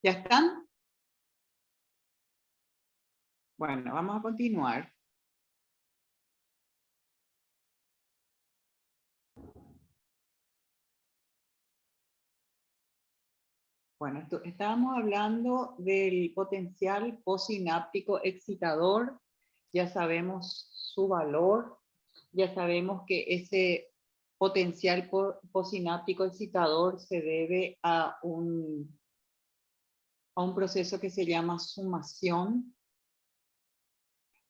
¿Ya están? Bueno, vamos a continuar. Bueno, estábamos hablando del potencial postsináptico excitador. Ya sabemos su valor. Ya sabemos que ese potencial postsináptico excitador se debe a un proceso que se llama sumación.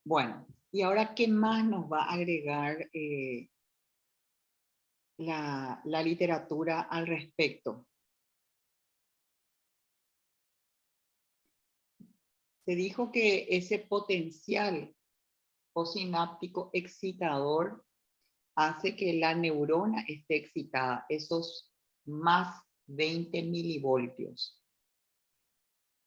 Bueno, y ahora, ¿qué más nos va a agregar la literatura al respecto? Se dijo que ese potencial postsináptico excitador hace que la neurona esté excitada, esos más 20 milivoltios.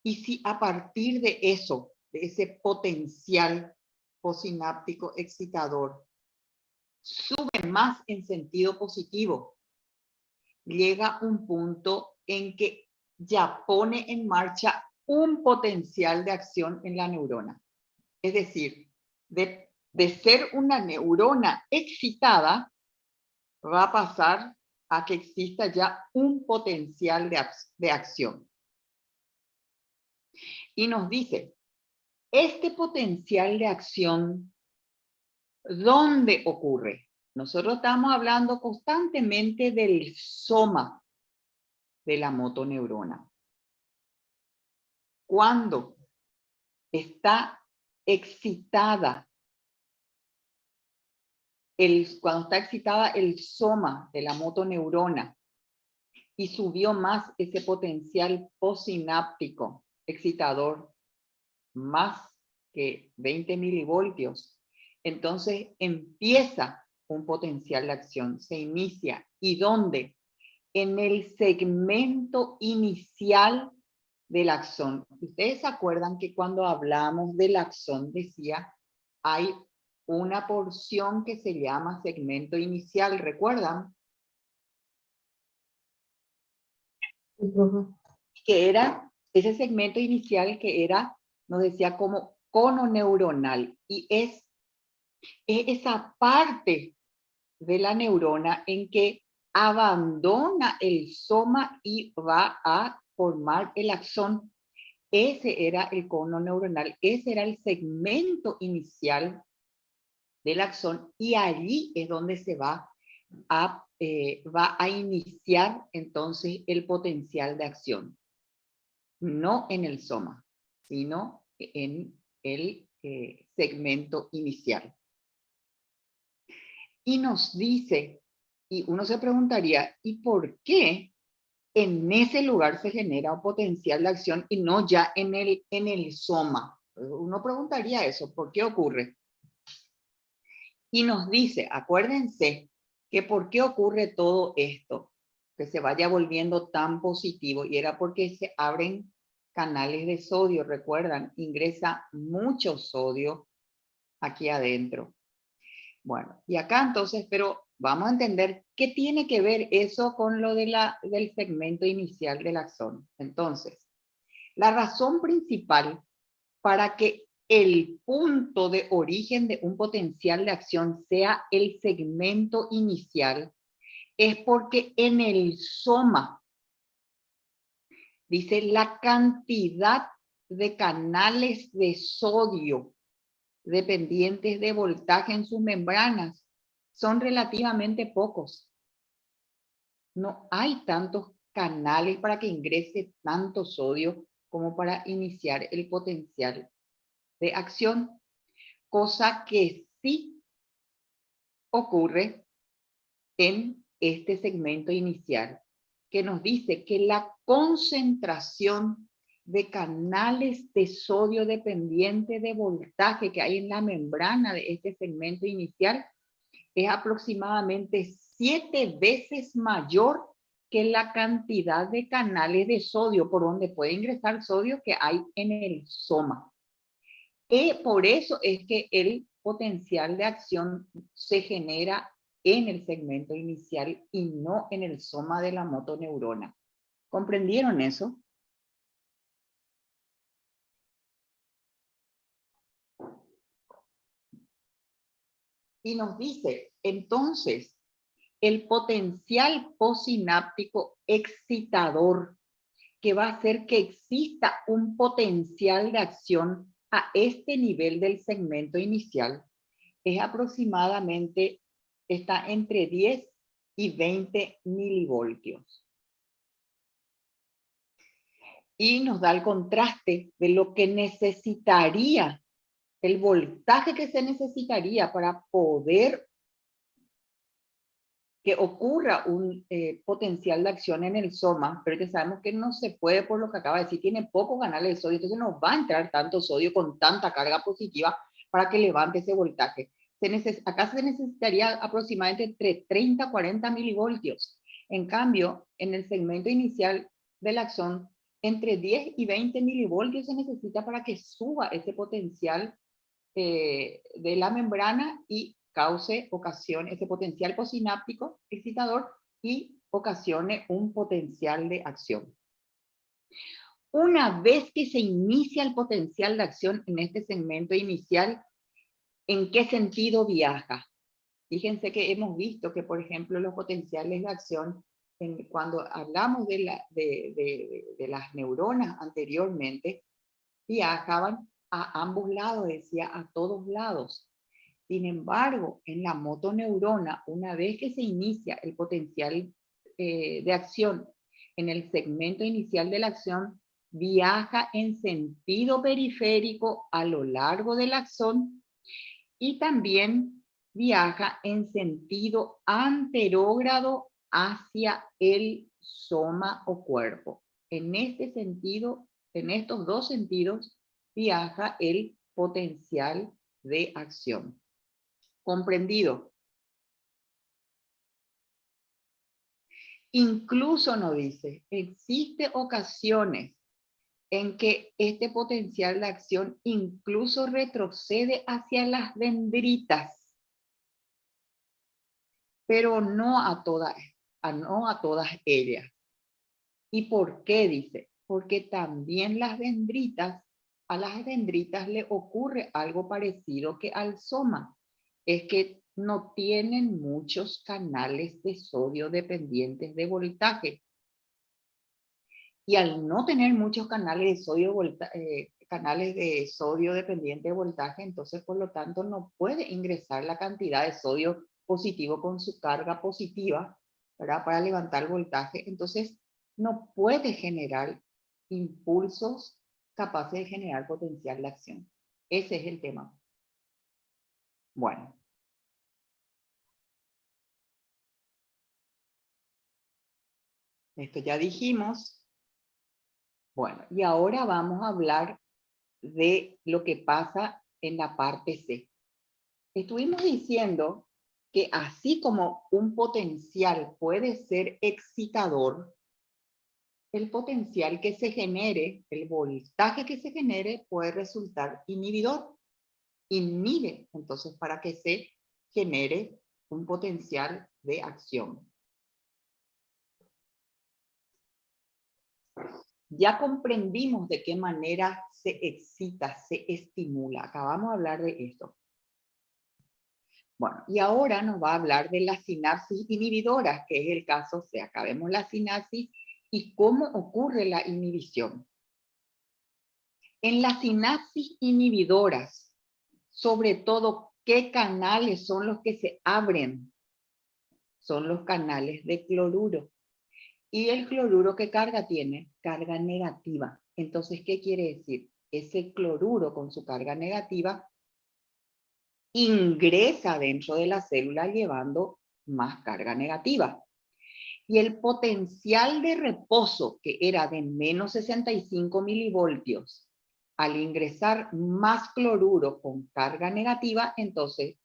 Y si a partir de eso, de ese potencial postsináptico excitador, sube más en sentido positivo, llega un punto en que ya pone en marcha un potencial de acción en la neurona. Es decir, de ser una neurona excitada, va a pasar a que exista ya un potencial de acción. Y nos dice, este potencial de acción, ¿dónde ocurre? Nosotros estamos hablando constantemente del soma de la motoneurona. Cuando está excitada, cuando está excitada el soma de la motoneurona y subió más ese potencial postsináptico excitador, más que 20 milivoltios, entonces empieza un potencial de acción, se inicia. ¿Y dónde? En el segmento inicial del axón. Ustedes se acuerdan que cuando hablamos del axón decía, hay una porción que se llama segmento inicial, ¿recuerdan? Que era ese segmento inicial que era, nos decía como cono neuronal, y es esa parte de la neurona en que abandona el soma y va a formar el axón. Ese era el cono neuronal, ese era el segmento inicial del axón, y allí es donde se va a iniciar entonces el potencial de acción. No en el soma, sino en el segmento inicial. Y nos dice, y uno se preguntaría, ¿y por qué en ese lugar se genera un potencial de acción y no ya en el soma? Uno preguntaría eso, ¿por qué ocurre? Y nos dice, acuérdense, que por qué ocurre todo esto, que se vaya volviendo tan positivo, y era porque se abren canales de sodio, recuerdan, ingresa mucho sodio aquí adentro. Bueno, y acá entonces, pero vamos a entender qué tiene que ver eso con lo del segmento inicial del axón. Entonces, la razón principal para que el punto de origen de un potencial de acción sea el segmento inicial es porque en el soma, dice, la cantidad de canales de sodio dependientes de voltaje en sus membranas son relativamente pocos. No hay tantos canales para que ingrese tanto sodio como para iniciar el potencial de acción, cosa que sí ocurre en este segmento inicial, que nos dice que la concentración de canales de sodio dependiente de voltaje que hay en la membrana de este segmento inicial es aproximadamente 7 veces mayor que la cantidad de canales de sodio por donde puede ingresar sodio que hay en el soma. Y por eso es que el potencial de acción se genera en el segmento inicial y no en el soma de la motoneurona. ¿Comprendieron eso? Y nos dice, entonces, el potencial postsináptico excitador que va a hacer que exista un potencial de acción a este nivel del segmento inicial es aproximadamente, está entre 10 y 20 milivoltios. Y nos da el contraste de lo que necesitaría, el voltaje que se necesitaría para poder que ocurra un potencial de acción en el soma, pero que sabemos que no se puede por lo que acaba de decir, tiene pocos canales de sodio, entonces no va a entrar tanto sodio con tanta carga positiva para que levante ese voltaje. Acá se necesitaría aproximadamente entre 30 y 40 milivoltios. En cambio, en el segmento inicial de la acción, entre 10 y 20 milivoltios se necesita para que suba ese potencial de la membrana y ocasione ese potencial postsináptico excitador y ocasione un potencial de acción. Una vez que se inicia el potencial de acción en este segmento inicial, ¿en qué sentido viaja? Fíjense que hemos visto que, por ejemplo, los potenciales de acción, cuando hablamos de las neuronas anteriormente, viajaban a ambos lados, decía a todos lados. Sin embargo, en la motoneurona, una vez que se inicia el potencial de acción en el segmento inicial de la acción, viaja en sentido periférico a lo largo del axón y también viaja en sentido anterógrado hacia el soma o cuerpo. En este sentido, en estos dos sentidos, viaja el potencial de acción. ¿Comprendido? Incluso nos dice, existe ocasiones en que este potencial de acción incluso retrocede hacia las dendritas, pero no a todas ellas. ¿Y por qué dice? Porque también a las dendritas le ocurre algo parecido que al soma, es que no tienen muchos canales de sodio dependientes de voltaje. Y al no tener muchos canales de sodio dependiente de voltaje, entonces por lo tanto no puede ingresar la cantidad de sodio positivo con su carga positiva, ¿verdad? Para levantar el voltaje. Entonces no puede generar impulsos capaces de generar potencial de acción. Ese es el tema. Bueno. Esto ya dijimos. Bueno, y ahora vamos a hablar de lo que pasa en la parte C. Estuvimos diciendo que así como un potencial puede ser excitador, el potencial que se genere, el voltaje que se genere puede resultar inhibidor. Inhibe, entonces, para que se genere un potencial de acción. Ya comprendimos de qué manera se excita, se estimula. Acabamos de hablar de esto. Bueno, y ahora nos va a hablar de las sinapsis inhibidoras, que es el caso C. Acá vemos la sinapsis y cómo ocurre la inhibición. En las sinapsis inhibidoras, sobre todo, ¿qué canales son los que se abren? Son los canales de cloruro. Y el cloruro, ¿qué carga tiene? Carga negativa. Entonces, ¿qué quiere decir? Ese cloruro con su carga negativa ingresa dentro de la célula llevando más carga negativa. Y el potencial de reposo, que era de menos 65 milivoltios, al ingresar más cloruro con carga negativa, entonces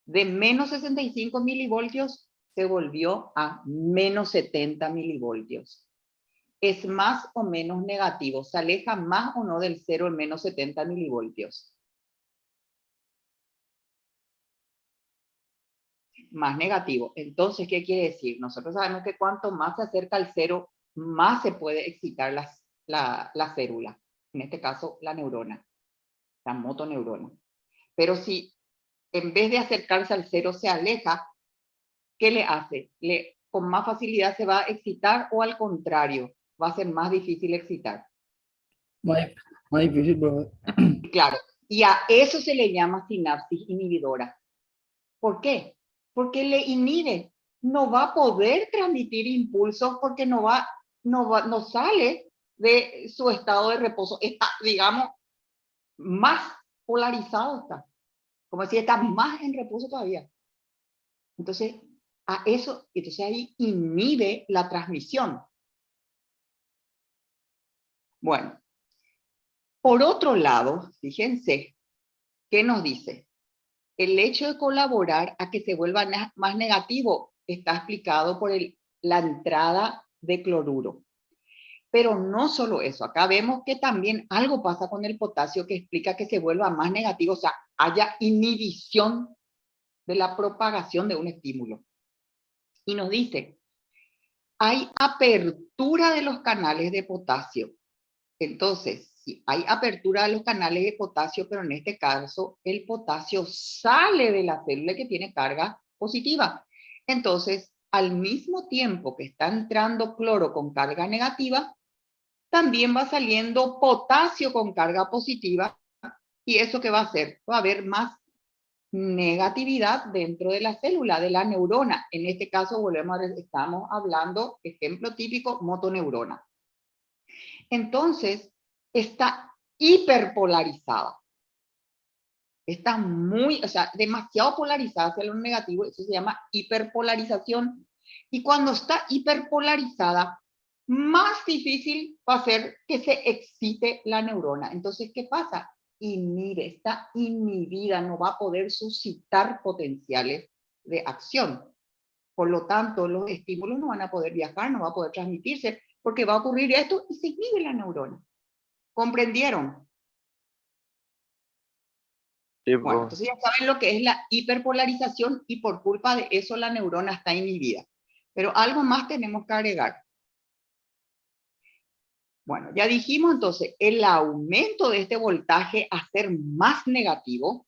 de menos 65 milivoltios se volvió a menos 70 milivoltios. ¿Es más o menos negativo? ¿Se aleja más o no del cero en menos 70 milivoltios? Más negativo. Entonces, ¿qué quiere decir? Nosotros sabemos que cuanto más se acerca al cero, más se puede excitar la célula. En este caso, la neurona, la motoneurona. Pero si en vez de acercarse al cero, se aleja, ¿qué le hace? Con más facilidad se va a excitar o al contrario, va a ser más difícil excitar. Más difícil, profe. Claro, y a eso se le llama sinapsis inhibidora. ¿Por qué? Porque le inhibe, no va a poder transmitir impulsos porque no sale de su estado de reposo. Está, digamos, más polarizado está. Como decir, está más en reposo todavía. Entonces, entonces ahí inhibe la transmisión. Bueno, por otro lado, fíjense, ¿qué nos dice? El hecho de colaborar a que se vuelva más negativo está explicado por la entrada de cloruro. Pero no solo eso, acá vemos que también algo pasa con el potasio que explica que se vuelva más negativo, o sea, haya inhibición de la propagación de un estímulo. Y nos dice, hay apertura de los canales de potasio. Entonces, si hay apertura de los canales de potasio, pero en este caso el potasio sale de la célula que tiene carga positiva. Entonces, al mismo tiempo que está entrando cloro con carga negativa, también va saliendo potasio con carga positiva. ¿Y eso qué va a hacer? Va a haber más negatividad dentro de la célula, de la neurona. En este caso, estamos hablando, ejemplo típico, motoneurona. Entonces, está hiperpolarizada. Está demasiado polarizada hacia lo negativo, eso se llama hiperpolarización. Y cuando está hiperpolarizada, más difícil va a ser que se excite la neurona. Entonces, ¿qué pasa? Está inhibida, no va a poder suscitar potenciales de acción. Por lo tanto, los estímulos no van a poder viajar, no va a poder transmitirse, porque va a ocurrir esto y se inhibe la neurona. ¿Comprendieron? Sí, Bueno, entonces ya saben lo que es la hiperpolarización y por culpa de eso la neurona está inhibida. Pero algo más tenemos que agregar. Bueno, ya dijimos entonces, el aumento de este voltaje a ser más negativo,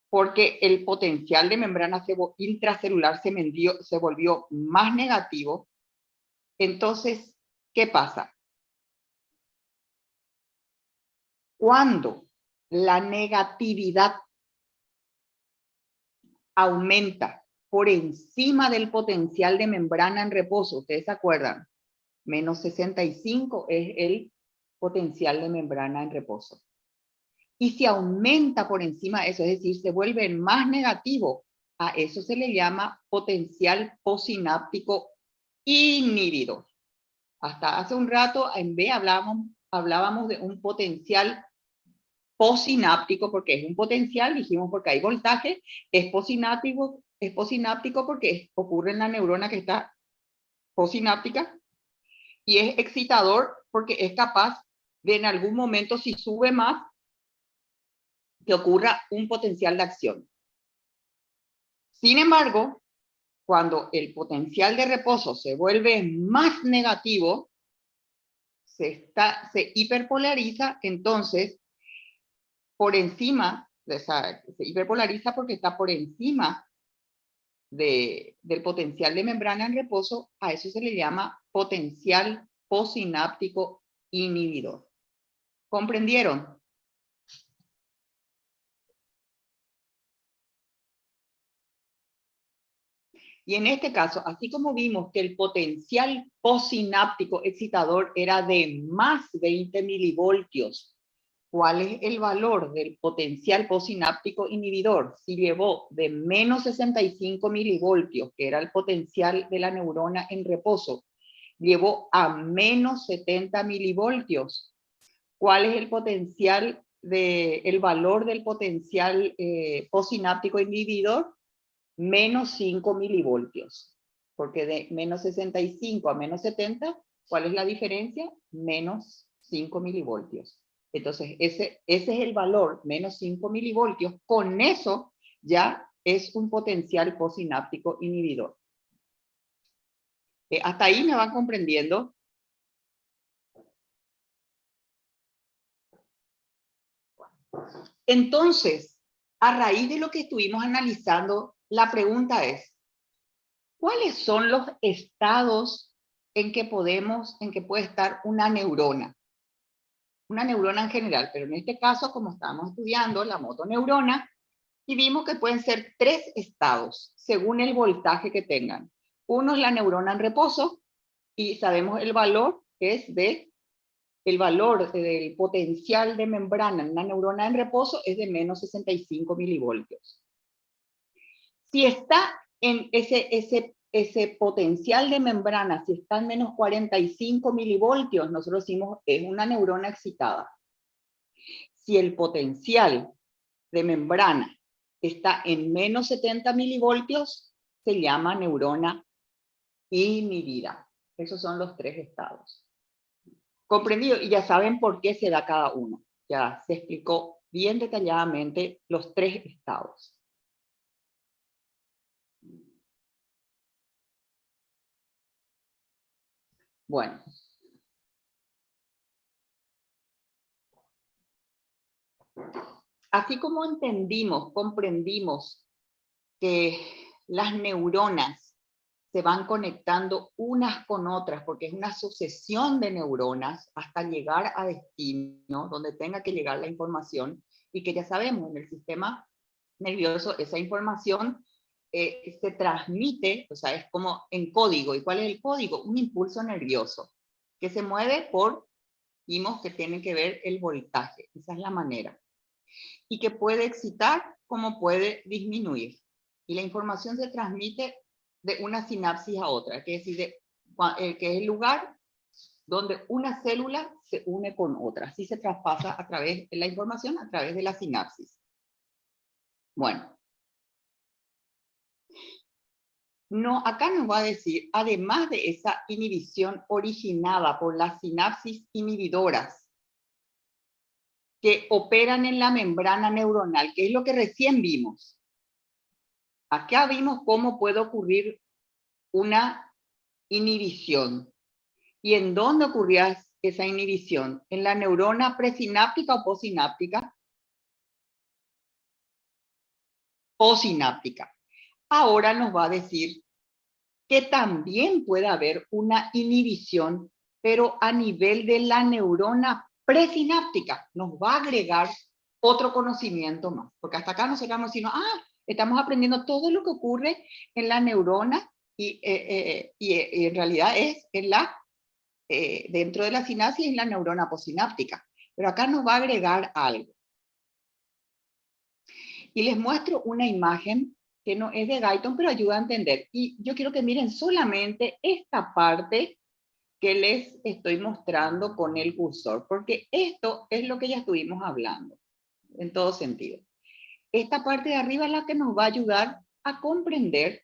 porque el potencial de membrana intracelular se volvió más negativo. Entonces, ¿qué pasa? Cuando la negatividad aumenta por encima del potencial de membrana en reposo, ¿ustedes se acuerdan? Menos 65 es el potencial de membrana en reposo. Y si aumenta por encima de eso, es decir, se vuelve más negativo, a eso se le llama potencial posináptico inhibidor. Hasta hace un rato en B hablábamos de un potencial posináptico, porque es un potencial, dijimos porque hay voltaje, es posináptico porque ocurre en la neurona que está posináptica, y es excitador porque es capaz de en algún momento, si sube más, que ocurra un potencial de acción. Sin embargo, cuando el potencial de reposo se vuelve más negativo, se hiperpolariza, entonces por encima, se hiperpolariza porque está por encima del potencial de membrana en reposo, a eso se le llama potencial posináptico inhibidor. ¿Comprendieron? Y en este caso, así como vimos que el potencial posináptico excitador era de más 20 milivoltios, ¿cuál es el valor del potencial posináptico inhibidor? Si llevó de menos 65 milivoltios, que era el potencial de la neurona en reposo, llevó a menos 70 milivoltios. ¿Cuál es el valor del potencial posináptico inhibidor? Menos 5 milivoltios. Porque de menos 65 a menos 70, ¿cuál es la diferencia? Menos 5 milivoltios. Entonces, ese es el valor, menos 5 milivoltios. Con eso ya es un potencial posináptico inhibidor. ¿Hasta ahí me van comprendiendo? Entonces, a raíz de lo que estuvimos analizando, la pregunta es, ¿cuáles son los estados en que puede estar una neurona? Una neurona en general, pero en este caso, como estábamos estudiando la motoneurona, y vimos que pueden ser 3 estados, según el voltaje que tengan. Uno es la neurona en reposo, y sabemos el valor es el valor del potencial de membrana en una neurona en reposo es de menos 65 milivoltios. Si está en ese potencial de membrana, si está en menos 45 milivoltios, nosotros decimos es una neurona excitada. Si el potencial de membrana está en menos 70 milivoltios, se llama neurona inhibida. Esos son los 3 estados. Comprendido, y ya saben por qué se da cada uno. Ya se explicó bien detalladamente los 3 estados. Bueno. Así como comprendimos que las neuronas se van conectando unas con otras, porque es una sucesión de neuronas hasta llegar a destino, donde tenga que llegar la información, y que ya sabemos, en el sistema nervioso, esa información se transmite, o sea, es como en código. ¿Y cuál es el código? Un impulso nervioso, que se mueve vimos que tiene que ver el voltaje, esa es la manera. Y que puede excitar como puede disminuir. Y la información se transmite de una sinapsis a otra, que es decir, que es el lugar donde una célula se une con otra. Así se traspasa la información a través de la sinapsis. Bueno. No, acá nos va a decir, además de esa inhibición originada por las sinapsis inhibidoras que operan en la membrana neuronal, que es lo que recién vimos. Acá vimos cómo puede ocurrir una inhibición. ¿Y en dónde ocurría esa inhibición? ¿En la neurona presináptica o posináptica? Posináptica. Ahora nos va a decir que también puede haber una inhibición, pero a nivel de la neurona presináptica. Nos va a agregar otro conocimiento más, porque hasta acá nosotros estamos diciendo, estamos aprendiendo todo lo que ocurre en la neurona y en realidad es dentro de la sinapsis en la neurona posináptica. Pero acá nos va a agregar algo. Y les muestro una imagen que no es de Guyton, pero ayuda a entender. Y yo quiero que miren solamente esta parte que les estoy mostrando con el cursor, porque esto es lo que ya estuvimos hablando, en todo sentido. Esta parte de arriba es la que nos va a ayudar a comprender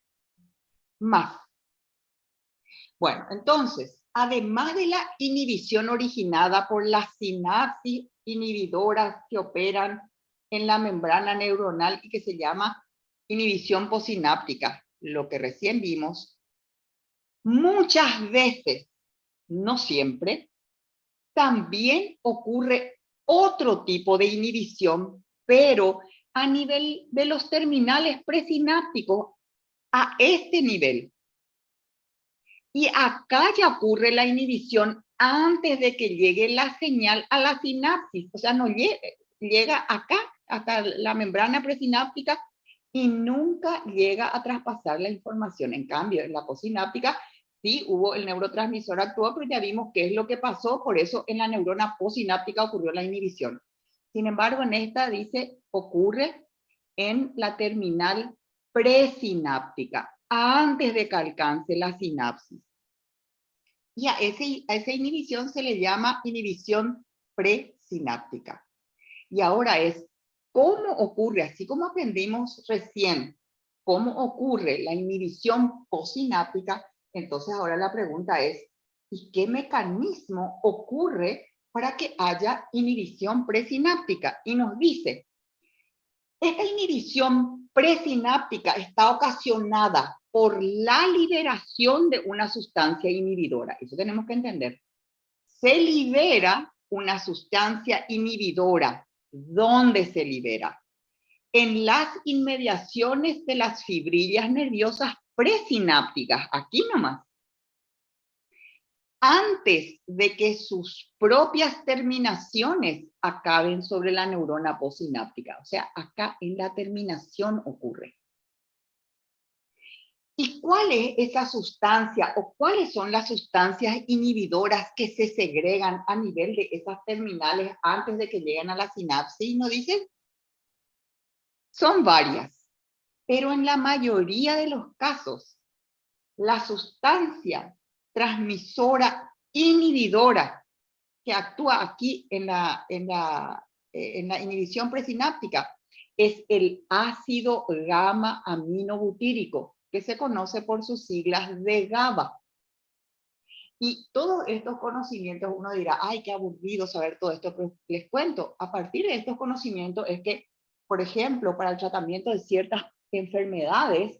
más. Bueno, entonces, además de la inhibición originada por las sinapsis inhibidoras que operan en la membrana neuronal y que se llama inhibición posináptica, lo que recién vimos, muchas veces, no siempre, también ocurre otro tipo de inhibición, pero a nivel de los terminales presinápticos, a este nivel. Y acá ya ocurre la inhibición antes de que llegue la señal a la sinapsis. O sea, no llega acá, hasta la membrana presináptica, y nunca llega a traspasar la información. En cambio, en la posináptica, sí hubo el neurotransmisor actuó, pero ya vimos qué es lo que pasó, por eso en la neurona posináptica ocurrió la inhibición. Sin embargo, en esta dice, ocurre en la terminal presináptica, antes de que alcance la sinapsis. Y a esa inhibición se le llama inhibición presináptica. Y ahora es, ¿cómo ocurre? Así como aprendimos recién, ¿cómo ocurre la inhibición posináptica? Entonces ahora la pregunta es, ¿y qué mecanismo ocurre para que haya inhibición presináptica? Y nos dice, esta inhibición presináptica está ocasionada por la liberación de una sustancia inhibidora. Eso tenemos que entender. Se libera una sustancia inhibidora. ¿Dónde se libera? en las inmediaciones de las fibrillas nerviosas presinápticas, aquí nomás, antes de que sus propias terminaciones acaben sobre la neurona postsináptica. O sea, acá en la terminación ocurre. ¿Y cuál es esa sustancia o cuáles son las sustancias inhibidoras que se segregan a nivel de esas terminales antes de que lleguen a la sinapsis? ¿No dicen? Son varias, pero en la mayoría de los casos, la sustancia transmisora inhibidora que actúa aquí en la inhibición presináptica es el ácido gamma aminobutírico, que se conoce por sus siglas de GABA. Y todos estos conocimientos, uno dirá, ay, qué aburrido saber todo esto, pero les cuento, a partir de estos conocimientos es que, por ejemplo, para el tratamiento de ciertas enfermedades,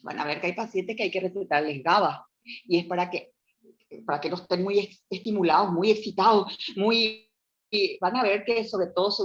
van a ver que hay pacientes que hay que recetarles GABA, y es para que no estén muy estimulados, muy excitados, y van a ver que sobre todo se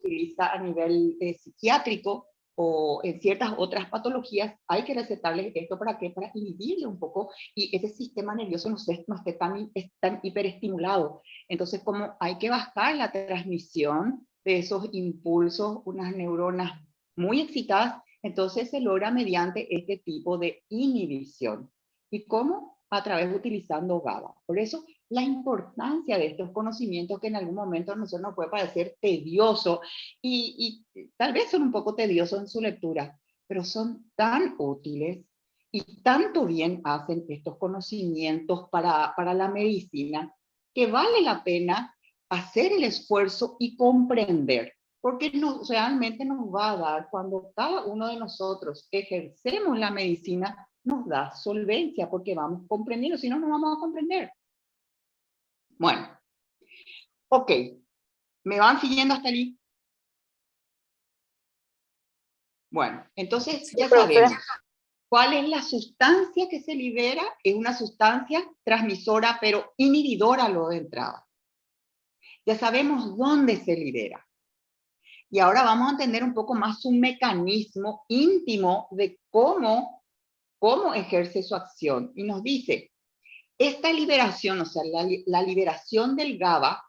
utiliza a nivel psiquiátrico o en ciertas otras patologías, hay que recetarles esto para qué, para inhibirle un poco y ese sistema nervioso no esté tan hiperestimulado. Entonces, como hay que bajar la transmisión de esos impulsos, unas neuronas muy excitadas, entonces se logra mediante este tipo de inhibición. ¿Y cómo? A través de utilizando GABA. Por eso, la importancia de estos conocimientos que en algún momento a nosotros nos puede parecer tedioso y tal vez son un poco tediosos en su lectura, pero son tan útiles y tanto bien hacen estos conocimientos para la medicina que vale la pena hacer el esfuerzo y comprender, porque realmente nos va a dar, cuando cada uno de nosotros ejercemos la medicina, nos da solvencia, porque vamos comprendiendo, si no, no vamos a comprender. Bueno, ok, ¿me van siguiendo hasta allí? Bueno, entonces ya sabemos cuál es la sustancia que se libera. Es una sustancia transmisora, pero inhibidora lo de entrada. Ya sabemos dónde se libera. Y ahora vamos a entender un poco más su mecanismo íntimo de cómo ejerce su acción. Y nos dice, esta liberación, o sea, la liberación del GABA,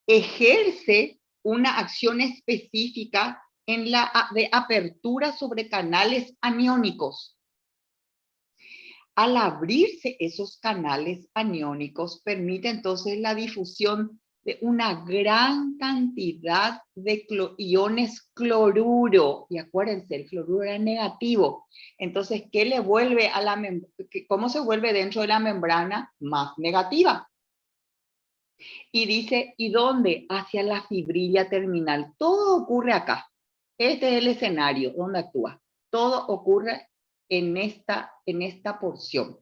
ejerce una acción específica en la de apertura sobre canales aniónicos. Al abrirse esos canales aniónicos, permite entonces la difusión de una gran cantidad de iones cloruro. Y acuérdense, el cloruro era negativo. Entonces, ¿qué le vuelve a la cómo se vuelve dentro de la membrana? Más negativa. Y dice, ¿y dónde? Hacia la fibrilla terminal. Todo ocurre acá. Este es el escenario donde actúa. Todo ocurre en esta porción.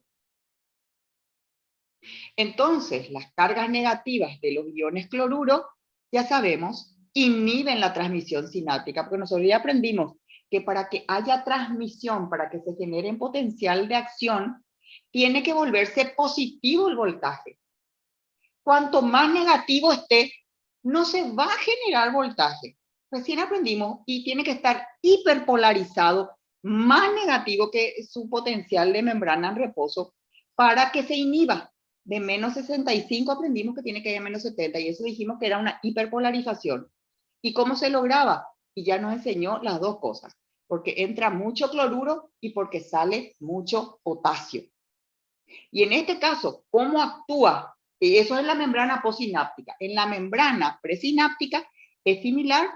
Entonces, las cargas negativas de los iones cloruro, ya sabemos, inhiben la transmisión sináptica, porque nosotros ya aprendimos que para que haya transmisión, para que se genere potencial de acción, tiene que volverse positivo el voltaje. Cuanto más negativo esté, no se va a generar voltaje. Recién aprendimos y tiene que estar hiperpolarizado, más negativo que su potencial de membrana en reposo para que se inhiba. De menos 65 aprendimos que tiene que ir a menos 70 y eso dijimos que era una hiperpolarización. ¿Y cómo se lograba? Y ya nos enseñó las dos cosas, porque entra mucho cloruro y porque sale mucho potasio. Y en este caso, ¿cómo actúa? Y eso es la membrana postsináptica. En la membrana presináptica es similar,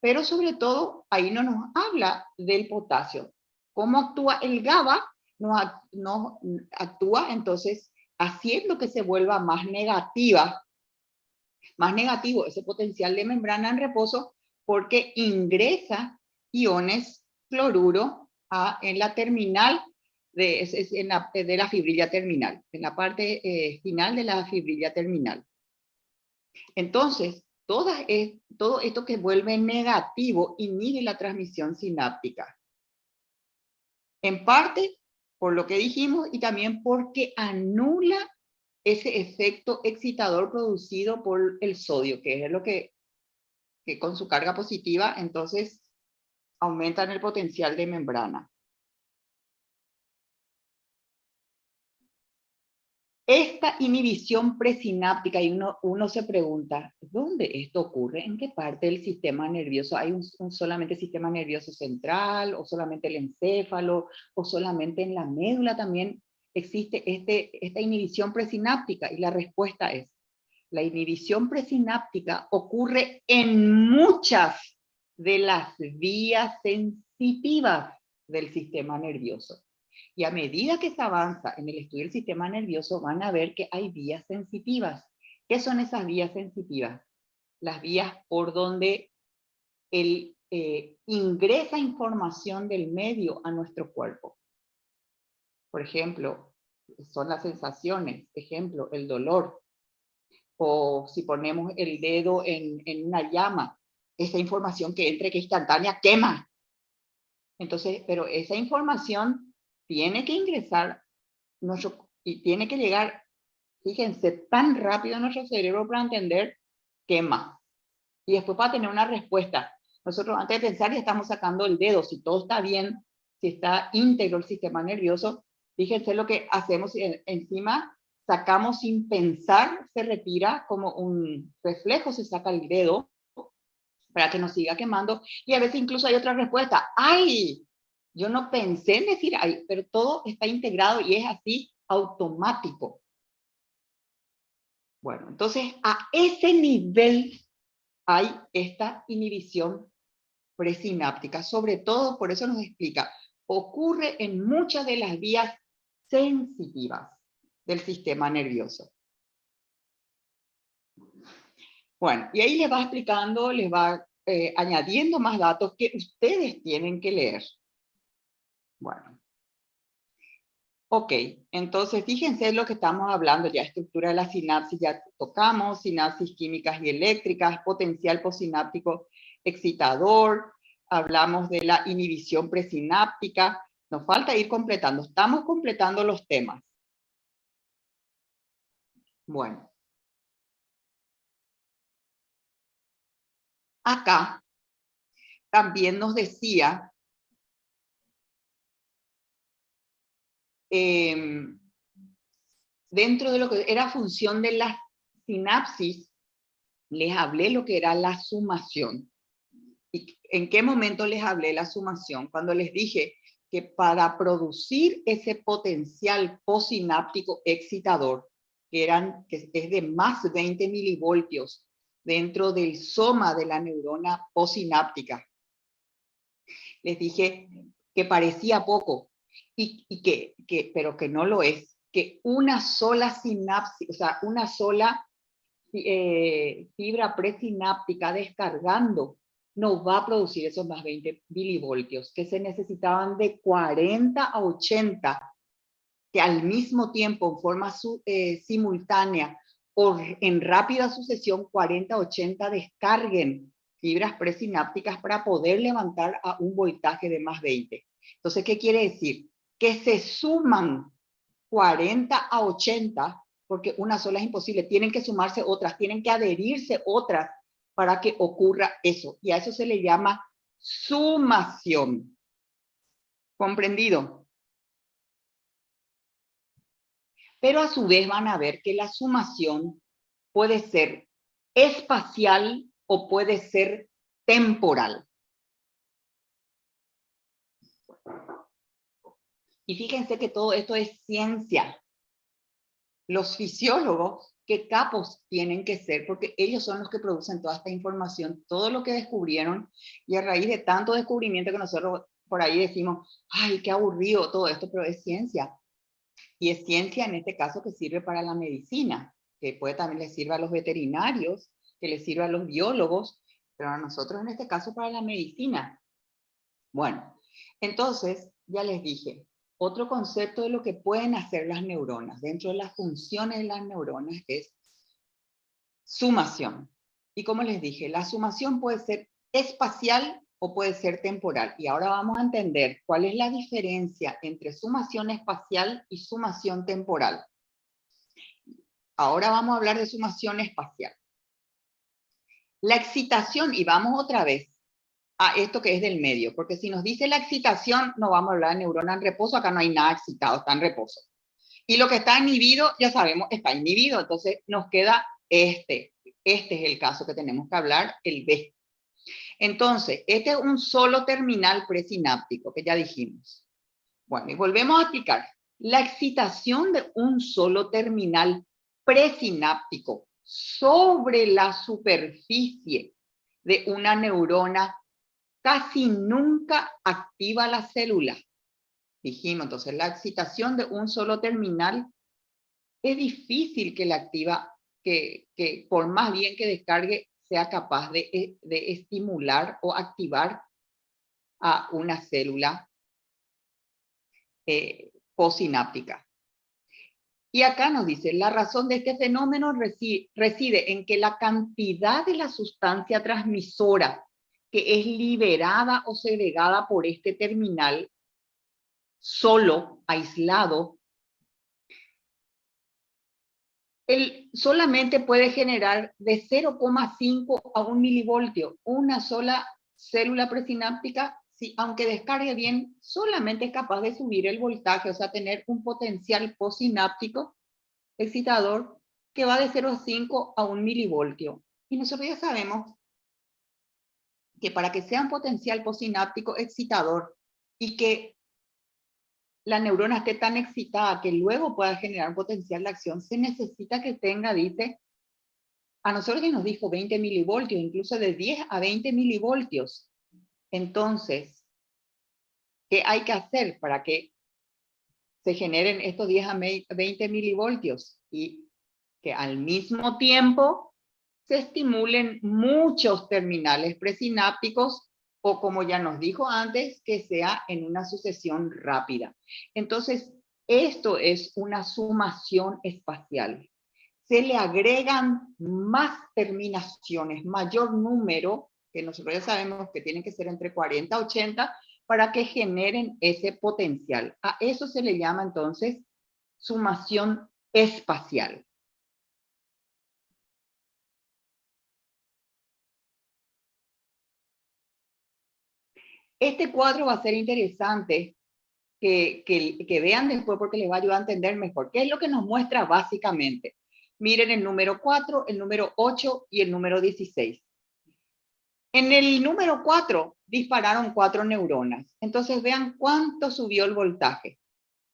pero sobre todo ahí no nos habla del potasio. ¿Cómo actúa el GABA? No actúa entonces haciendo que se vuelva más negativo ese potencial de membrana en reposo porque ingresa iones cloruro en la terminal de la fibrilla terminal, en la parte final de la fibrilla terminal. Entonces, todo esto que vuelve negativo inhibe la transmisión sináptica. En parte por lo que dijimos y también porque anula ese efecto excitador producido por el sodio, que es lo que que con su carga positiva, entonces aumentan el potencial de membrana. Esta inhibición presináptica, y uno se pregunta, ¿dónde esto ocurre? ¿En qué parte del sistema nervioso? ¿Hay solamente sistema nervioso central, o solamente el encéfalo, o solamente en la médula también existe esta inhibición presináptica? Y la respuesta es, la inhibición presináptica ocurre en muchas de las vías sensitivas del sistema nervioso. Y a medida que se avanza en el estudio del sistema nervioso, van a ver que hay vías sensitivas. ¿Qué son esas vías sensitivas? Las vías por donde ingresa información del medio a nuestro cuerpo. Por ejemplo, son las sensaciones, ejemplo, el dolor. O si ponemos el dedo en una llama, esa información que entra, que es instantánea, quema. Entonces, pero esa información tiene que ingresar y tiene que llegar, fíjense, tan rápido a nuestro cerebro para entender, quema. Y después para tener una respuesta. Nosotros antes de pensar ya estamos sacando el dedo, si todo está bien, si está íntegro el sistema nervioso, fíjense lo que hacemos encima, sacamos sin pensar, se retira como un reflejo, se saca el dedo para que nos siga quemando, y a veces incluso hay otra respuesta, ¡ay! Yo no pensé en decir ¡ay!, pero todo está integrado y es así automático. Bueno, entonces a ese nivel hay esta inhibición presináptica, sobre todo, por eso nos explica, ocurre en muchas de las vías sensitivas del sistema nervioso. Bueno, y ahí les va explicando, les va añadiendo más datos que ustedes tienen que leer. Bueno. Ok, entonces fíjense lo que estamos hablando ya, estructura de la sinapsis, ya tocamos, sinapsis químicas y eléctricas, potencial postsináptico excitador, hablamos de la inhibición presináptica, nos falta ir completando, estamos completando los temas. Bueno. Acá también nos decía dentro de lo que era función de la sinapsis, les hablé lo que era la sumación. ¿Y en qué momento les hablé la sumación? Cuando les dije que para producir ese potencial postsináptico excitador, que es de más de 20 milivoltios dentro del soma de la neurona postsináptica, les dije que parecía poco, pero que no lo es, que una sola sinapsis, o sea, una sola fibra presináptica descargando nos va a producir esos más 20 milivoltios, que se necesitaban de 40 a 80, que al mismo tiempo, en forma simultánea o en rápida sucesión, 40 a 80 descarguen fibras presinápticas para poder levantar a un voltaje de más 20. Entonces, ¿qué quiere decir? Que se suman 40 a 80, porque una sola es imposible, tienen que sumarse otras, tienen que adherirse otras para que ocurra eso. Y a eso se le llama sumación. ¿Comprendido? Pero a su vez van a ver que la sumación puede ser espacial o puede ser temporal. Y fíjense que todo esto es ciencia. Los fisiólogos, qué capos tienen que ser, porque ellos son los que producen toda esta información, todo lo que descubrieron, y a raíz de tanto descubrimiento que nosotros por ahí decimos, ay, qué aburrido todo esto, pero es ciencia. Y es ciencia en este caso que sirve para la medicina, que puede también les sirva a los veterinarios, que les sirva a los biólogos, pero a nosotros en este caso para la medicina. Bueno, entonces, ya les dije, otro concepto de lo que pueden hacer las neuronas, dentro de las funciones de las neuronas, es sumación. Y como les dije, la sumación puede ser espacial o puede ser temporal. Y ahora vamos a entender cuál es la diferencia entre sumación espacial y sumación temporal. Ahora vamos a hablar de sumación espacial. La excitación, y vamos otra vez a esto que es del medio, porque si nos dice la excitación, no vamos a hablar de neurona en reposo, acá no hay nada excitado, está en reposo. Y lo que está inhibido, ya sabemos, está inhibido, entonces nos queda este es el caso que tenemos que hablar, el B. Entonces, este es un solo terminal presináptico, que ya dijimos. Bueno, y volvemos a explicar. La excitación de un solo terminal presináptico sobre la superficie de una neurona casi nunca activa la célula. Dijimos, entonces, la excitación de un solo terminal es difícil que la activa, que por más bien que descargue, sea capaz de estimular o activar a una célula postsináptica. Y acá nos dice, la razón de este fenómeno reside en que la cantidad de la sustancia transmisora que es liberada o segregada por este terminal solo, aislado, solamente puede generar de 0,5 a 1 milivoltio. Una sola célula presináptica, aunque descargue bien, solamente es capaz de subir el voltaje, o sea, tener un potencial postsináptico excitador que va de 0,5 a 1 milivoltio. Y nosotros ya sabemos que para que sea un potencial postsináptico excitador y que la neurona esté tan excitada que luego pueda generar un potencial de acción, se necesita que tenga, dice, a nosotros ya nos dijo 20 milivoltios, incluso de 10 a 20 milivoltios. Entonces, ¿qué hay que hacer para que se generen estos 10 a 20 milivoltios? Y que al mismo tiempo se estimulen muchos terminales presinápticos, o como ya nos dijo antes, que sea en una sucesión rápida. Entonces, esto es una sumación espacial. Se le agregan más terminaciones, mayor número, que nosotros ya sabemos que tienen que ser entre 40 y 80, para que generen ese potencial. A eso se le llama entonces sumación espacial. Este cuadro va a ser interesante que vean después porque les va a ayudar a entender mejor. ¿Qué es lo que nos muestra básicamente? Miren el número 4, el número 8 y el número 16. En el número 4 dispararon 4 neuronas. Entonces vean cuánto subió el voltaje.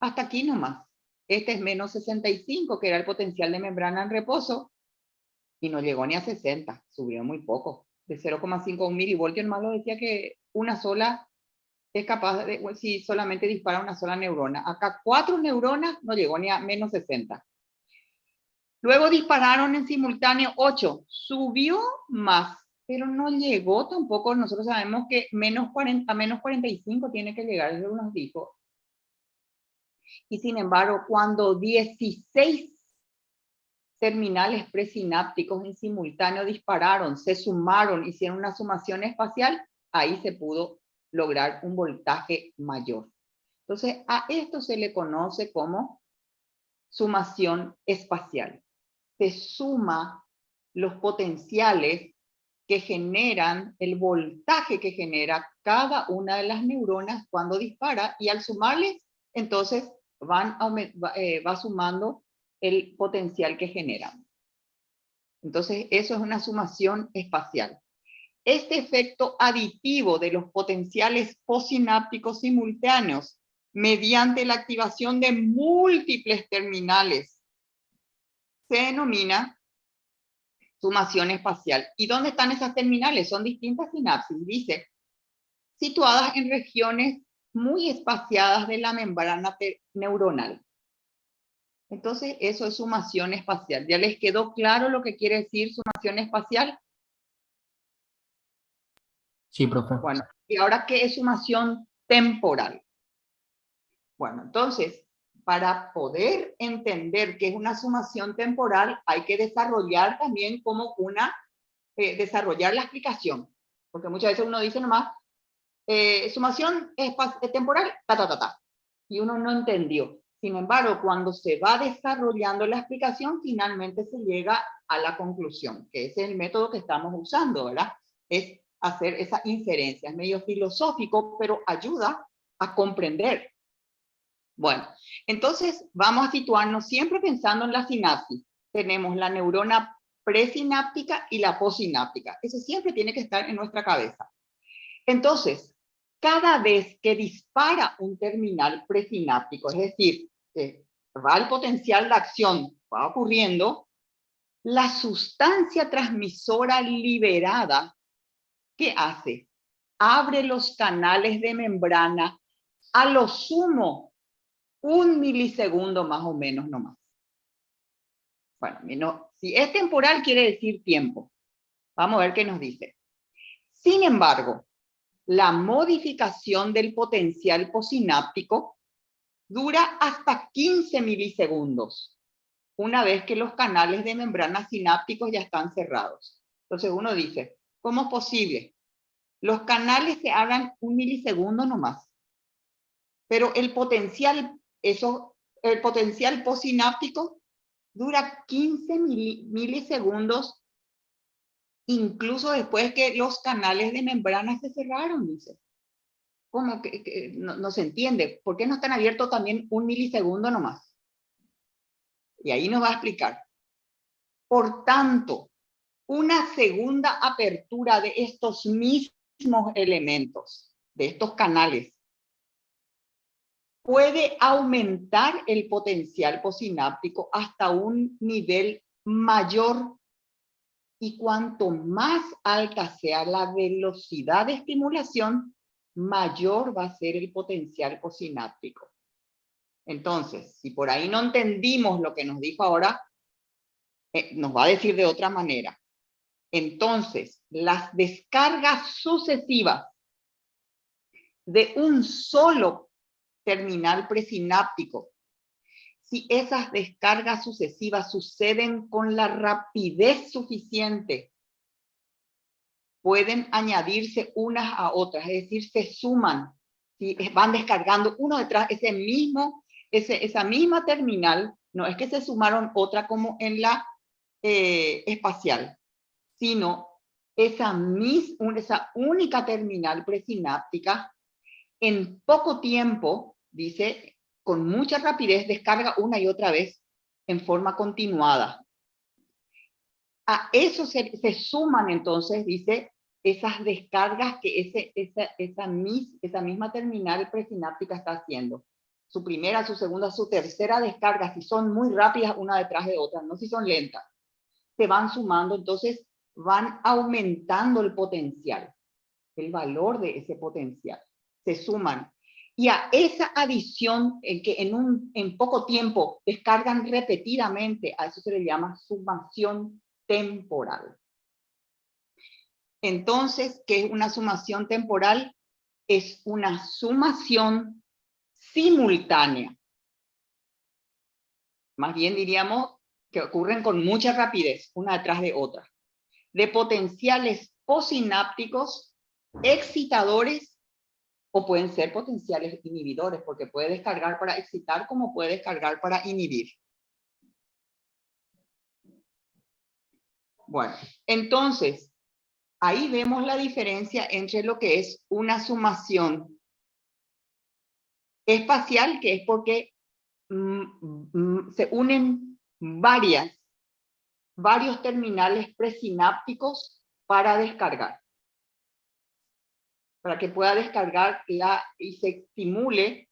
Hasta aquí nomás. Este es menos 65, que era el potencial de membrana en reposo, y no llegó ni a 60, subió muy poco. De 0,5 a 1 milivoltio, nomás lo decía que una sola es capaz de, si solamente dispara una sola neurona. Acá 4 neuronas no llegó ni a menos 60. Luego dispararon en simultáneo 8, subió más, pero no llegó tampoco. Nosotros sabemos que menos 40, a menos 45 tiene que llegar, eso nos dijo. Y sin embargo, cuando 16 terminales presinápticos en simultáneo dispararon, se sumaron, hicieron una sumación espacial, ahí se pudo lograr un voltaje mayor. Entonces, a esto se le conoce como sumación espacial. Se suma los potenciales que generan, el voltaje que genera cada una de las neuronas cuando dispara, y al sumarles, entonces va sumando el potencial que generan. Entonces, eso es una sumación espacial. Este efecto aditivo de los potenciales postsinápticos simultáneos mediante la activación de múltiples terminales se denomina sumación espacial. ¿Y dónde están esas terminales? Son distintas sinapsis, dice, situadas en regiones muy espaciadas de la membrana neuronal. Entonces, eso es sumación espacial. ¿Ya les quedó claro lo que quiere decir sumación espacial? Sí, profe. Bueno, ¿y ahora qué es sumación temporal? Bueno, entonces, para poder entender qué es una sumación temporal, hay que desarrollar también como desarrollar la explicación. Porque muchas veces uno dice nomás, sumación temporal, ta, ta, ta, ta. Y uno no entendió. Sin embargo, cuando se va desarrollando la explicación, finalmente se llega a la conclusión, que ese es el método que estamos usando, ¿verdad? Es hacer esa inferencia. Es medio filosófico, pero ayuda a comprender. Bueno, entonces vamos a situarnos siempre pensando en la sinapsis. Tenemos la neurona presináptica y la postsináptica. Eso siempre tiene que estar en nuestra cabeza. Entonces, cada vez que dispara un terminal presináptico, es decir, que va el potencial de acción, va ocurriendo, la sustancia transmisora liberada, ¿qué hace? Abre los canales de membrana a lo sumo 1 milisegundo más o menos nomás. Bueno, si es temporal quiere decir tiempo. Vamos a ver qué nos dice. Sin embargo, la modificación del potencial posináptico dura hasta 15 milisegundos, una vez que los canales de membrana sinápticos ya están cerrados. Entonces uno dice, ¿cómo es posible? Los canales se abran 1 milisegundo nomás, pero el potencial posináptico dura 15 milisegundos, incluso después que los canales de membrana se cerraron, dice. ¿Cómo que no se entiende? ¿Por qué no están abiertos también 1 milisegundo nomás? Y ahí nos va a explicar. Por tanto, una segunda apertura de estos mismos elementos, de estos canales, puede aumentar el potencial posináptico hasta un nivel mayor, y cuanto más alta sea la velocidad de estimulación, mayor va a ser el potencial posináptico. Entonces, si por ahí no entendimos lo que nos dijo ahora, nos va a decir de otra manera. Entonces, las descargas sucesivas de un solo terminal presináptico, si esas descargas sucesivas suceden con la rapidez suficiente, pueden añadirse unas a otras, es decir, se suman, si van descargando uno detrás esa misma terminal, no es que se sumaron otra como en la espacial, sino esa única terminal presináptica en poco tiempo, dice, con mucha rapidez descarga una y otra vez en forma continuada. A eso se suman entonces, dice, esas descargas que esa misma terminal presináptica está haciendo. Su primera, su segunda, su tercera descarga, si son muy rápidas una detrás de otra, no si son lentas, se van sumando, entonces van aumentando el potencial, el valor de ese potencial. Se suman. Y a esa adición en que en poco tiempo descargan repetidamente, a eso se le llama sumación temporal. Entonces, ¿qué es una sumación temporal? Es una sumación simultánea. Más bien diríamos que ocurren con mucha rapidez, una detrás de otra, de potenciales posinápticos excitadores, o pueden ser potenciales inhibidores, porque puede descargar para excitar como puede descargar para inhibir. Bueno, entonces, ahí vemos la diferencia entre lo que es una sumación espacial, que es porque se unen varios terminales presinápticos para descargar. Para que pueda descargar y se estimule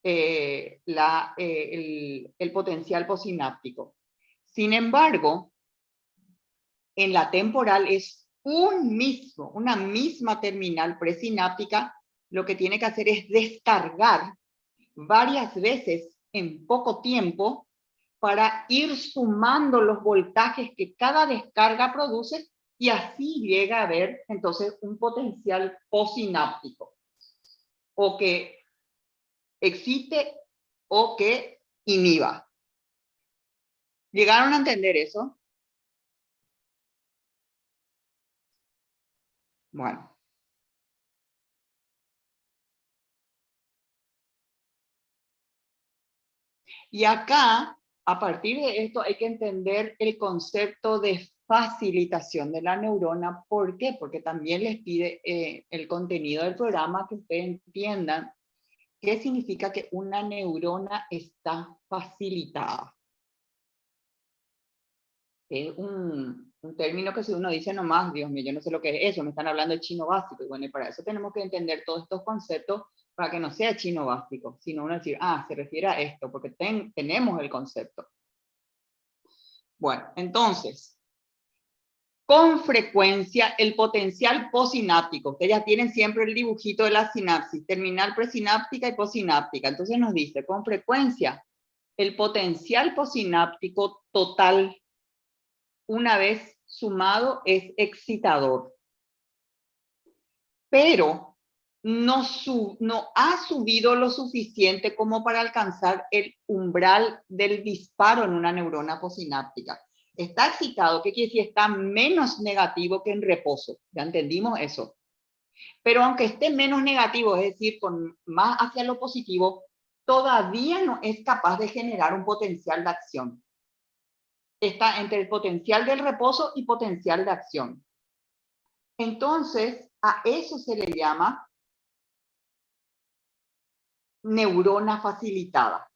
el potencial posináptico. Sin embargo, en la temporal es una misma terminal presináptica, lo que tiene que hacer es descargar varias veces en poco tiempo para ir sumando los voltajes que cada descarga produce, y así llega a haber entonces un potencial posináptico, o que excite o que inhiba. ¿Llegaron a entender eso? Bueno. Y acá, a partir de esto, hay que entender el concepto de facilitación de la neurona. ¿Por qué? Porque también les pide el contenido del programa que ustedes entiendan qué significa que una neurona está facilitada. Es un término que si uno dice nomás, Dios mío, yo no sé lo que es eso, me están hablando de chino básico. Y bueno, y para eso tenemos que entender todos estos conceptos para que no sea chino básico, sino uno decir, ah, se refiere a esto, porque tenemos el concepto. Bueno, entonces, con frecuencia el potencial posináptico, ustedes ya tienen siempre el dibujito de la sinapsis, terminal presináptica y posináptica, entonces nos dice, con frecuencia, el potencial posináptico total, una vez sumado, es excitador, pero no ha subido lo suficiente como para alcanzar el umbral del disparo en una neurona posináptica. Está excitado, ¿qué quiere decir? Está menos negativo que en reposo. ¿Ya entendimos eso? Pero aunque esté menos negativo, es decir, con más hacia lo positivo, todavía no es capaz de generar un potencial de acción. Está entre el potencial del reposo y potencial de acción. Entonces, a eso se le llama neurona facilitada.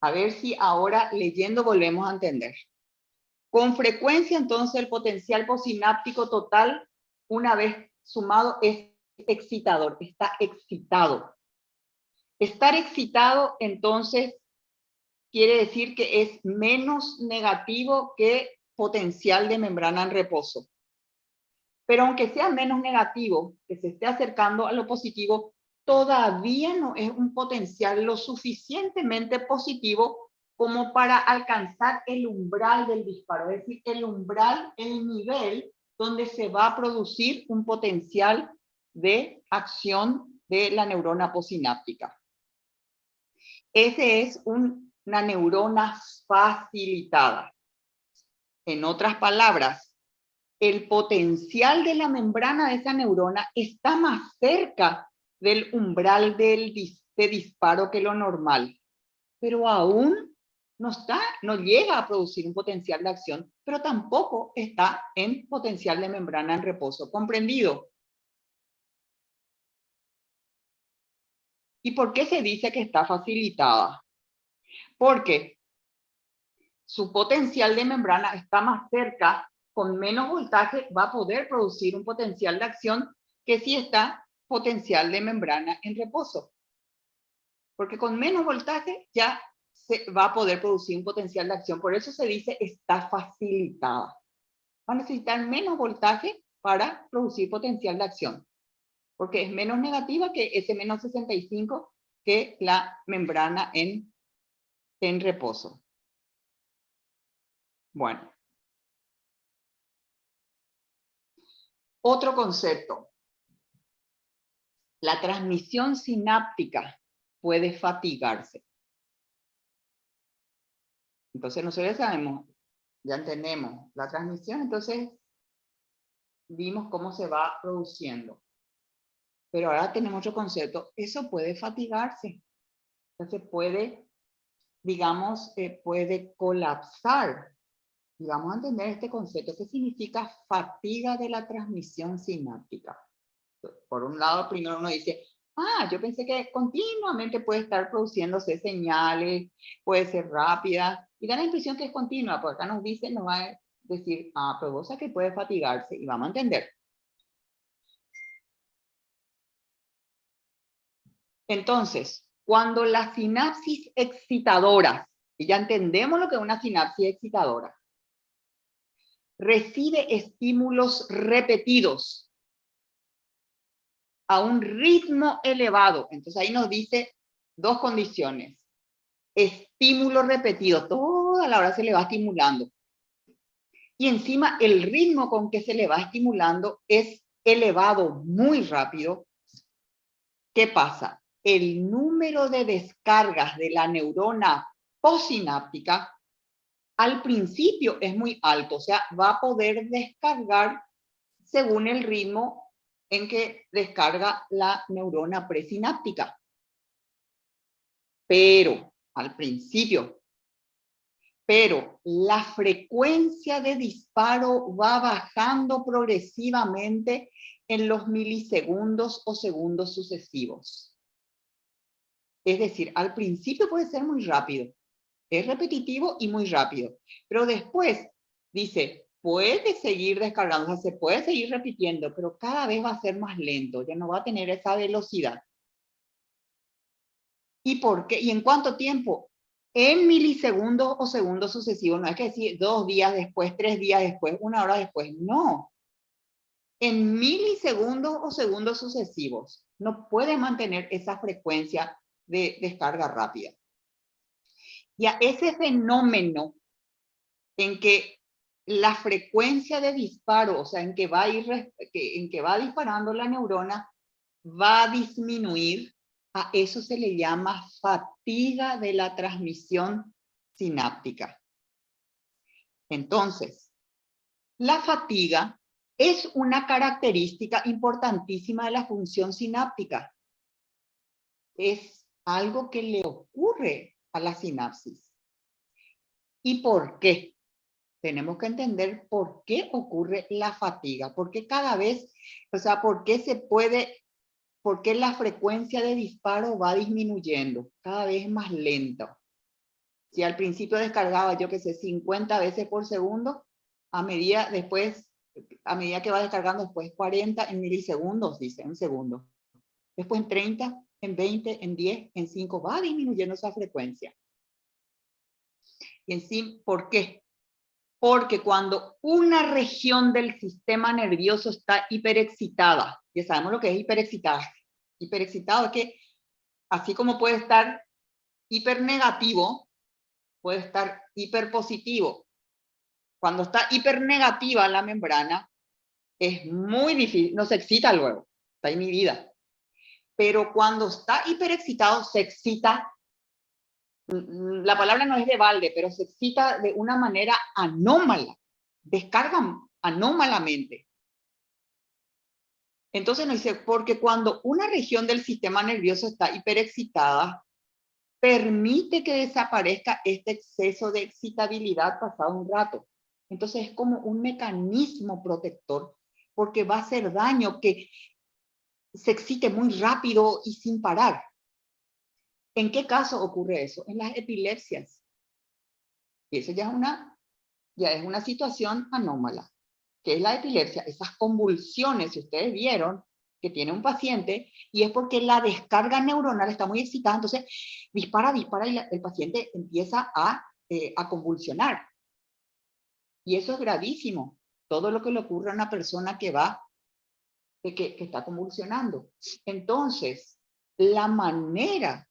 A ver si ahora leyendo volvemos a entender. Con frecuencia, entonces, el potencial posináptico total, una vez sumado, es excitador, está excitado. Estar excitado, entonces, quiere decir que es menos negativo que potencial de membrana en reposo. Pero aunque sea menos negativo, que se esté acercando a lo positivo, todavía no es un potencial lo suficientemente positivo como para alcanzar el umbral del disparo, es decir, el umbral, el nivel donde se va a producir un potencial de acción de la neurona posináptica. Ese es una neurona facilitada. En otras palabras, el potencial de la membrana de esa neurona está más cerca del umbral de disparo que lo normal, pero aún no llega a producir un potencial de acción, pero tampoco está en potencial de membrana en reposo. ¿Comprendido? ¿Y por qué se dice que está facilitada? Porque su potencial de membrana está más cerca, con menos voltaje va a poder producir un potencial de acción que si está potencial de membrana en reposo. Porque con menos voltaje ya se va a poder producir un potencial de acción. Por eso se dice está facilitada. Va a necesitar menos voltaje para producir potencial de acción. Porque es menos negativa que ese menos 65 que la membrana en reposo. Bueno. Otro concepto. La transmisión sináptica puede fatigarse. Entonces nosotros sabemos, ya entendemos la transmisión, entonces vimos cómo se va produciendo. Pero ahora tenemos otro concepto, eso puede fatigarse. Entonces puede, digamos, puede colapsar. Y vamos a entender este concepto. ¿Qué significa fatiga de la transmisión sináptica? Por un lado, primero uno dice, ah, yo pensé que continuamente puede estar produciéndose señales, puede ser rápida, y da la impresión que es continua, porque acá nos dice, nos va a decir, ah, pero vos sabés que puede fatigarse, y vamos a entender. Entonces, cuando las sinapsis excitadoras, y ya entendemos lo que es una sinapsis excitadora, recibe estímulos repetidos a un ritmo elevado, entonces ahí nos dice dos condiciones. Estímulo repetido, toda la hora se le va estimulando. Y encima el ritmo con que se le va estimulando es elevado muy rápido. ¿Qué pasa? El número de descargas de la neurona postsináptica al principio es muy alto, o sea, va a poder descargar según el ritmo en que descarga la neurona presináptica. Pero al principio. Pero la frecuencia de disparo va bajando progresivamente en los milisegundos o segundos sucesivos. Es decir, al principio puede ser muy rápido, es repetitivo y muy rápido, pero después dice, puede seguir descargando, o sea, se puede seguir repitiendo, pero cada vez va a ser más lento, ya no va a tener esa velocidad. ¿Y por qué? ¿Y en cuánto tiempo? En milisegundos o segundos sucesivos. No es que decir 2 días después, 3 días después, 1 hora después. No. En milisegundos o segundos sucesivos. No puede mantener esa frecuencia de descarga rápida. Y a ese fenómeno en que la frecuencia de disparo, o sea, en que va disparando la neurona, va a disminuir. A eso se le llama fatiga de la transmisión sináptica. Entonces, la fatiga es una característica importantísima de la función sináptica. Es algo que le ocurre a la sinapsis. ¿Y por qué? Tenemos que entender por qué ocurre la fatiga. Porque cada vez, o sea, por qué la frecuencia de disparo va disminuyendo, cada vez más lento. Si al principio descargaba, yo qué sé, 50 veces por segundo, a medida que va descargando, después 40 en milisegundos, dice, en segundos. Después en 30, en 20, en 10, en 5, va disminuyendo esa frecuencia. Y en sí, ¿por qué? Porque cuando una región del sistema nervioso está hiperexcitada, ya sabemos lo que es hiperexcitada. Hiperexcitado es que, así como puede estar hipernegativo, puede estar hiperpositivo. Cuando está hipernegativa la membrana, es muy difícil, no se excita luego, está inhibida. Pero cuando está hiperexcitado, se excita, la palabra no es de balde, pero se excita de una manera anómala, descarga anómalamente. Entonces nos dice, porque cuando una región del sistema nervioso está hiperexcitada, permite que desaparezca este exceso de excitabilidad pasado un rato. Entonces es como un mecanismo protector, porque va a hacer daño que se excite muy rápido y sin parar. ¿En qué caso ocurre eso? En las epilepsias. Y eso ya es una situación anómala. ¿Qué es la epilepsia? Esas convulsiones, si ustedes vieron, que tiene un paciente, y es porque la descarga neuronal está muy excitada, entonces dispara, y el paciente empieza a convulsionar. Y eso es gravísimo. Todo lo que le ocurre a una persona que está convulsionando. Entonces, la manera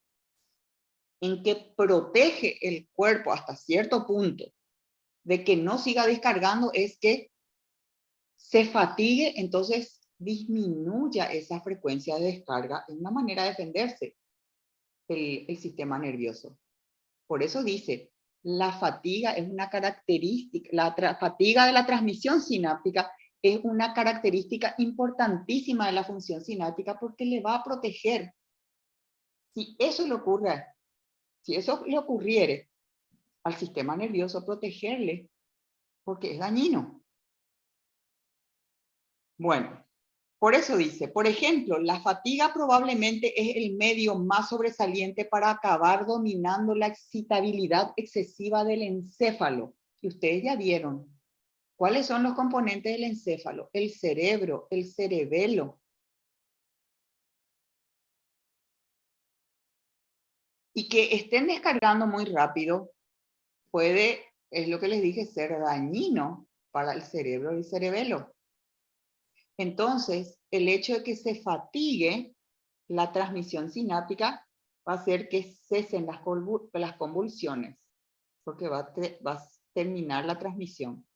en que protege el cuerpo hasta cierto punto de que no siga descargando es que se fatigue, entonces disminuya esa frecuencia de descarga. Es una manera de defenderse el sistema nervioso. Por eso dice, la fatiga es una característica, fatiga de la transmisión sináptica es una característica importantísima de la función sináptica porque le va a proteger. Si eso le ocurriere al sistema nervioso, protegerle, porque es dañino. Bueno, por eso dice, por ejemplo, la fatiga probablemente es el medio más sobresaliente para acabar dominando la excitabilidad excesiva del encéfalo. Y ustedes ya vieron, ¿cuáles son los componentes del encéfalo? El cerebro, el cerebelo. Y que estén descargando muy rápido es lo que les dije, ser dañino para el cerebro y el cerebelo. Entonces, el hecho de que se fatigue la transmisión sináptica va a hacer que cesen las convulsiones, porque va a terminar la transmisión.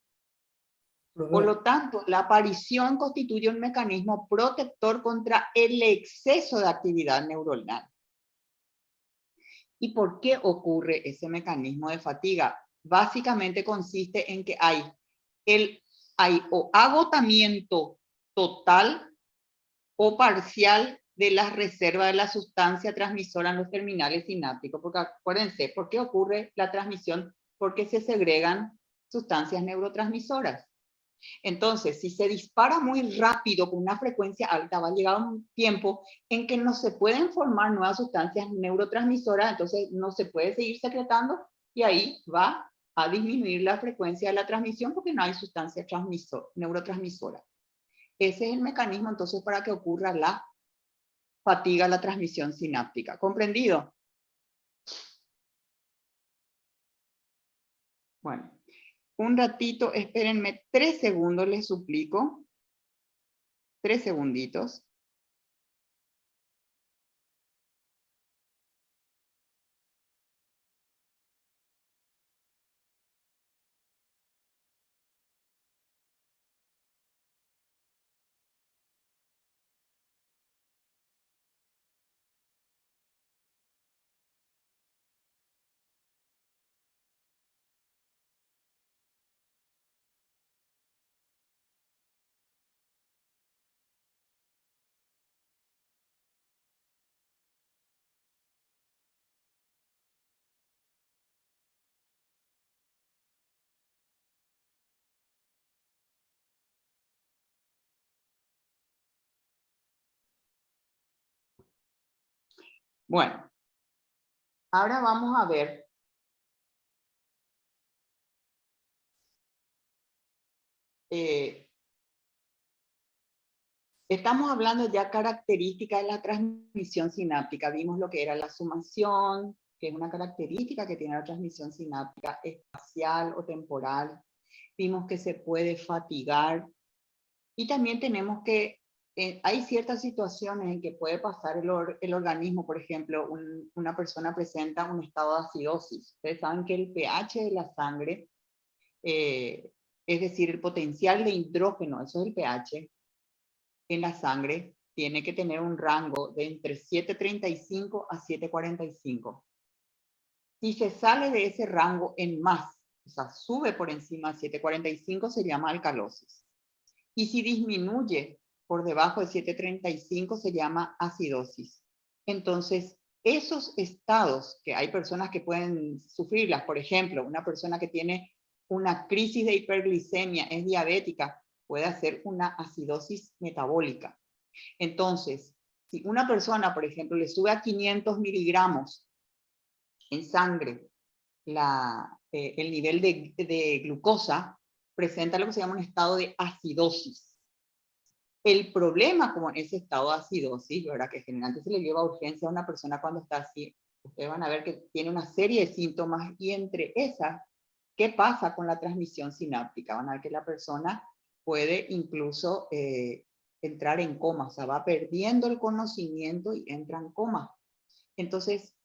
Por lo tanto, la aparición constituye un mecanismo protector contra el exceso de actividad neuronal. ¿Y por qué ocurre ese mecanismo de fatiga? Básicamente consiste en que hay o agotamiento total o parcial de la reserva de la sustancia transmisora en los terminales sinápticos. Porque acuérdense, ¿por qué ocurre la transmisión? Porque se segregan sustancias neurotransmisoras. Entonces, si se dispara muy rápido con una frecuencia alta, va a llegar un tiempo en que no se pueden formar nuevas sustancias neurotransmisoras, entonces no se puede seguir secretando y ahí va a disminuir la frecuencia de la transmisión porque no hay sustancia neurotransmisora. Ese es el mecanismo entonces para que ocurra la fatiga, la transmisión sináptica. ¿Comprendido? Bueno. Un ratito, espérenme 3 segundos, les suplico. 3 segunditos. Bueno, ahora vamos a ver estamos hablando ya características de la transmisión sináptica. Vimos lo que era la sumación, que es una característica que tiene la transmisión sináptica espacial o temporal. Vimos que se puede fatigar. Y también tenemos que, hay ciertas situaciones en que puede pasar el organismo. Por ejemplo, una persona presenta un estado de acidosis. Ustedes saben que el pH de la sangre, es decir, el potencial de hidrógeno, eso es el pH, en la sangre tiene que tener un rango de entre 7.35 a 7.45. Si se sale de ese rango en más, o sea, sube por encima de 7.45, se llama alcalosis. Y si disminuye por debajo de 7.35, se llama acidosis. Entonces, esos estados que hay personas que pueden sufrirlas, por ejemplo, una persona que tiene una crisis de hiperglicemia, es diabética, puede hacer una acidosis metabólica. Entonces, si una persona, por ejemplo, le sube a 500 miligramos en sangre el nivel de glucosa, presenta lo que se llama un estado de acidosis. El problema con ese estado de acidosis, ¿verdad?, que generalmente se le lleva a urgencia a una persona cuando está así, ustedes van a ver que tiene una serie de síntomas y entre esas, ¿qué pasa con la transmisión sináptica? Van a ver que la persona puede incluso entrar en coma, o sea, va perdiendo el conocimiento y entra en coma. Entonces,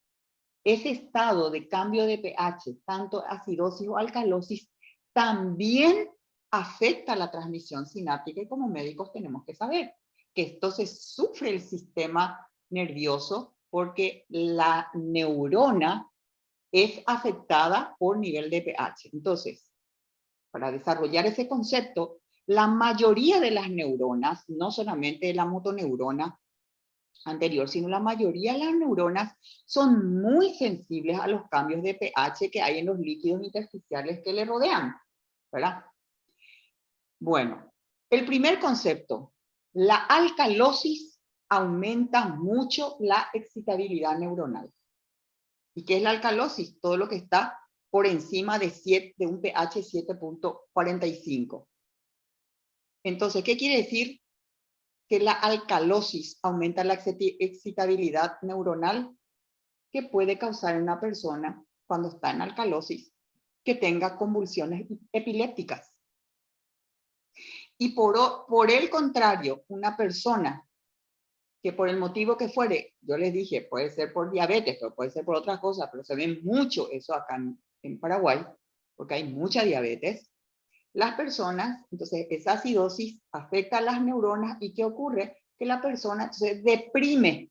ese estado de cambio de pH, tanto acidosis o alcalosis, también afecta la transmisión sináptica y como médicos tenemos que saber que esto se sufre el sistema nervioso porque la neurona es afectada por nivel de pH. Entonces, para desarrollar ese concepto, la mayoría de las neuronas, no solamente la motoneurona anterior, sino la mayoría de las neuronas son muy sensibles a los cambios de pH que hay en los líquidos intersticiales que le rodean, ¿verdad? Bueno, el primer concepto, la alcalosis aumenta mucho la excitabilidad neuronal. ¿Y qué es la alcalosis? Todo lo que está por encima de un pH 7.45. Entonces, ¿qué quiere decir? Que la alcalosis aumenta la excitabilidad neuronal que puede causar en una persona, cuando está en alcalosis, que tenga convulsiones epilépticas. Y por el contrario, una persona que por el motivo que fuere, yo les dije, puede ser por diabetes, pero puede ser por otras cosas, pero se ve mucho eso acá en Paraguay, porque hay mucha diabetes. Las personas, entonces esa acidosis afecta a las neuronas y ¿qué ocurre? Que la persona entonces deprime,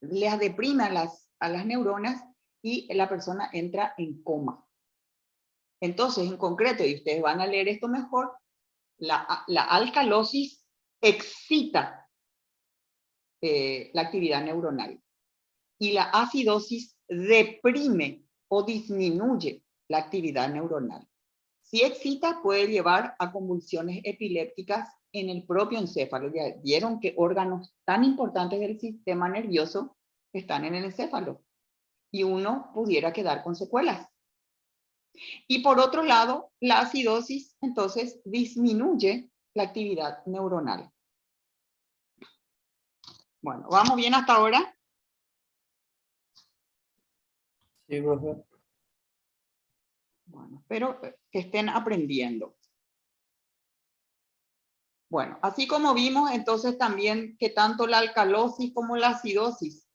les deprime a las neuronas y la persona entra en coma. Entonces, en concreto, y ustedes van a leer esto mejor, la alcalosis excita la actividad neuronal. Y la acidosis deprime o disminuye la actividad neuronal. Si excita, puede llevar a convulsiones epilépticas en el propio encéfalo. Ya vieron que órganos tan importantes del sistema nervioso están en el encéfalo. Y uno pudiera quedar con secuelas. Y por otro lado, la acidosis entonces disminuye la actividad neuronal. Bueno, ¿vamos bien hasta ahora? Sí, profe. Bueno, espero que estén aprendiendo. Bueno, así como vimos entonces también que tanto la alcalosis como la acidosis,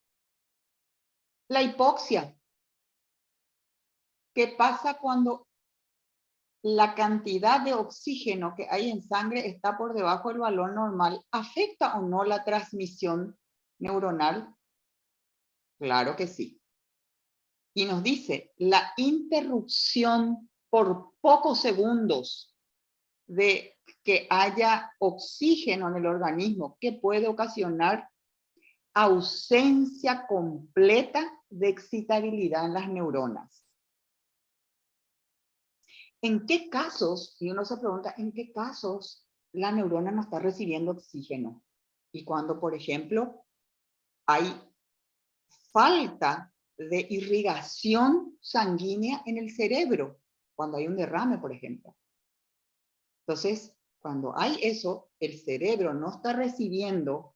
la hipoxia, ¿qué pasa cuando la cantidad de oxígeno que hay en sangre está por debajo del valor normal? ¿Afecta o no la transmisión neuronal? Claro que sí. Y nos dice, la interrupción por pocos segundos de que haya oxígeno en el organismo, que puede ocasionar ausencia completa de excitabilidad en las neuronas. ¿En qué casos, y uno se pregunta, en qué casos la neurona no está recibiendo oxígeno? Y cuando, por ejemplo, hay falta de irrigación sanguínea en el cerebro, cuando hay un derrame, por ejemplo. Entonces, cuando hay eso, el cerebro no está recibiendo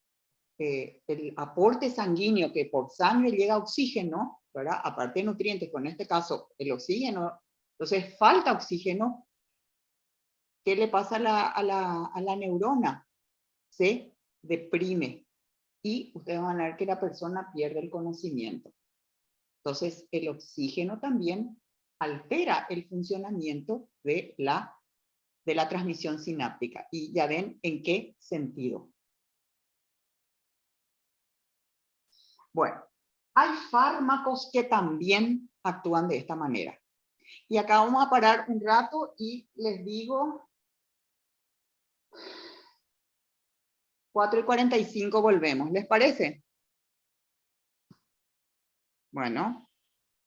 el aporte sanguíneo que por sangre llega oxígeno, ¿verdad? Aparte de nutrientes, con este caso el oxígeno, entonces falta oxígeno. ¿Qué le pasa a la neurona? Se deprime y ustedes van a ver que la persona pierde el conocimiento. Entonces el oxígeno también altera el funcionamiento de la transmisión sináptica. Y ya ven en qué sentido. Bueno, hay fármacos que también actúan de esta manera. Y acá vamos a parar un rato y les digo 4:45 volvemos. ¿Les parece? Bueno.